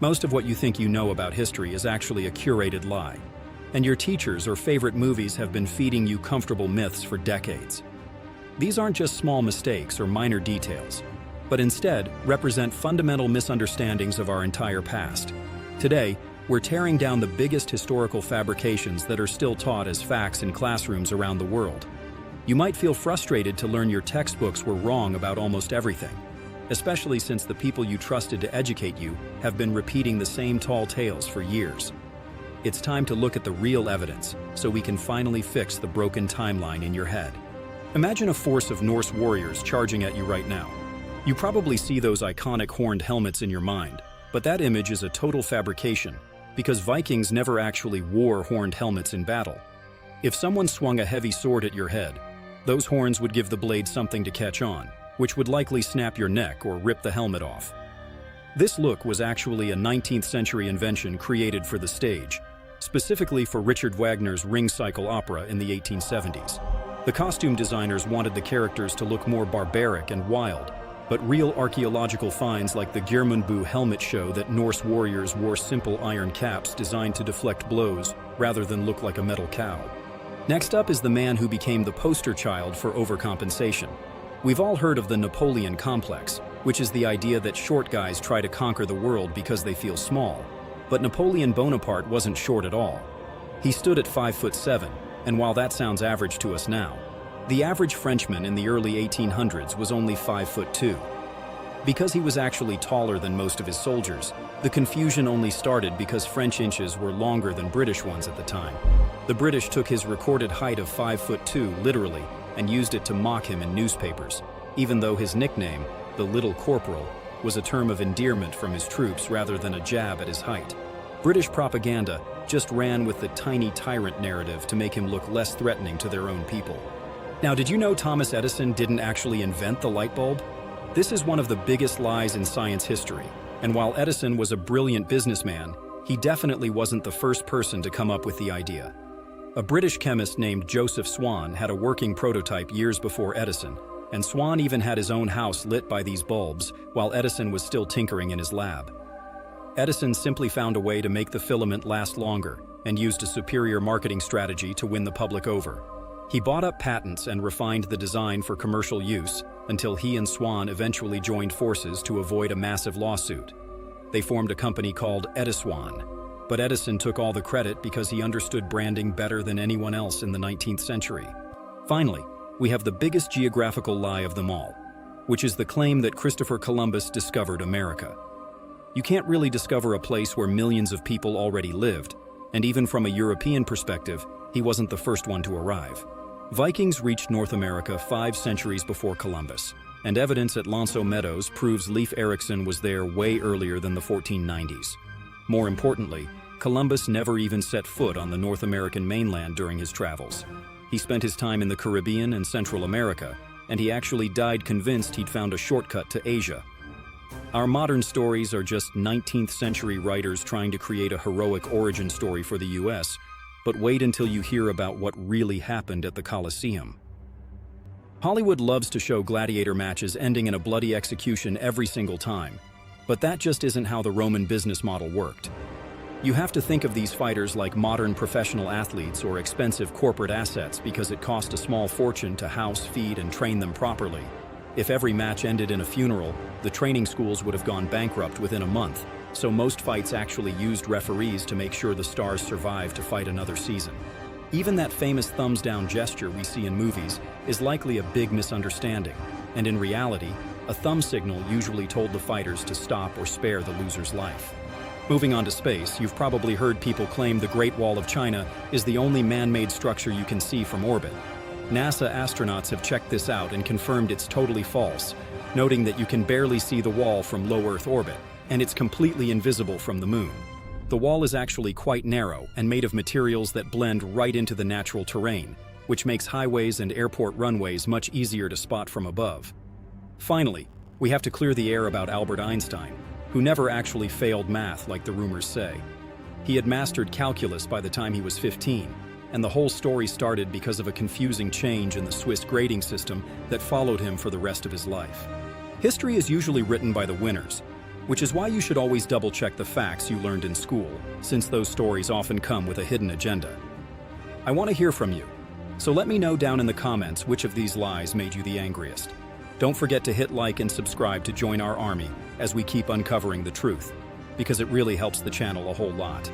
Most of what you think you know about history is actually a curated lie, and your teachers or favorite movies have been feeding you comfortable myths for decades. These aren't just small mistakes or minor details, but instead represent fundamental misunderstandings of our entire past. Today, we're tearing down the biggest historical fabrications that are still taught as facts in classrooms around the world. You might feel frustrated to learn your textbooks were wrong about almost everything, especially since the people you trusted to educate you have been repeating the same tall tales for years. It's time to look at the real evidence so we can finally fix the broken timeline in your head. Imagine a force of Norse warriors charging at you right now. You probably see those iconic horned helmets in your mind, but that image is a total fabrication because Vikings never actually wore horned helmets in battle. If someone swung a heavy sword at your head, those horns would give the blade something to catch on, which would likely snap your neck or rip the helmet off. This look was actually a 19th century invention created for the stage, specifically for Richard Wagner's Ring Cycle opera in the 1870s. The costume designers wanted the characters to look more barbaric and wild, but real archaeological finds like the Geirmundbu helmet show that Norse warriors wore simple iron caps designed to deflect blows rather than look like a metal cow. Next up is the man who became the poster child for overcompensation. We've all heard of the Napoleon complex, which is the idea that short guys try to conquer the world because they feel small. But Napoleon Bonaparte wasn't short at all. He stood at 5'7", and while that sounds average to us now, the average Frenchman in the early 1800s was only 5'2". Because he was actually taller than most of his soldiers, the confusion only started because French inches were longer than British ones at the time. The British took his recorded height of 5'2" literally and used it to mock him in newspapers, even though his nickname, the Little Corporal, was a term of endearment from his troops rather than a jab at his height. British propaganda just ran with the tiny tyrant narrative to make him look less threatening to their own people. Now, did you know Thomas Edison didn't actually invent the light bulb? This is one of the biggest lies in science history, and while Edison was a brilliant businessman, he definitely wasn't the first person to come up with the idea. A British chemist named Joseph Swan had a working prototype years before Edison, and Swan even had his own house lit by these bulbs while Edison was still tinkering in his lab. Edison simply found a way to make the filament last longer and used a superior marketing strategy to win the public over. He bought up patents and refined the design for commercial use until he and Swan eventually joined forces to avoid a massive lawsuit. They formed a company called Edison. But Edison took all the credit because he understood branding better than anyone else in the 19th century. Finally, we have the biggest geographical lie of them all, which is the claim that Christopher Columbus discovered America. You can't really discover a place where millions of people already lived, and even from a European perspective, he wasn't the first one to arrive. Vikings reached North America 5 centuries before Columbus, and evidence at L'Anse aux Meadows proves Leif Erikson was there way earlier than the 1490s. More importantly, Columbus never even set foot on the North American mainland during his travels. He spent his time in the Caribbean and Central America, and he actually died convinced he'd found a shortcut to Asia. Our modern stories are just 19th century writers trying to create a heroic origin story for the US, but wait until you hear about what really happened at the Colosseum. Hollywood loves to show gladiator matches ending in a bloody execution every single time, but that just isn't how the Roman business model worked. You have to think of these fighters like modern professional athletes or expensive corporate assets because it cost a small fortune to house, feed, and train them properly. If every match ended in a funeral, the training schools would have gone bankrupt within a month, so most fights actually used referees to make sure the stars survived to fight another season. Even that famous thumbs-down gesture we see in movies is likely a big misunderstanding, and in reality, a thumb signal usually told the fighters to stop or spare the loser's life. Moving on to space, you've probably heard people claim the Great Wall of China is the only man-made structure you can see from orbit. NASA astronauts have checked this out and confirmed it's totally false, noting that you can barely see the wall from low Earth orbit, and it's completely invisible from the moon. The wall is actually quite narrow and made of materials that blend right into the natural terrain, which makes highways and airport runways much easier to spot from above. Finally, we have to clear the air about Albert Einstein, who never actually failed math like the rumors say. He had mastered calculus by the time he was 15, and the whole story started because of a confusing change in the Swiss grading system that followed him for the rest of his life. History is usually written by the winners, which is why you should always double-check the facts you learned in school, since those stories often come with a hidden agenda. I want to hear from you, so let me know down in the comments which of these lies made you the angriest. Don't forget to hit like and subscribe to join our army as we keep uncovering the truth, because it really helps the channel a whole lot.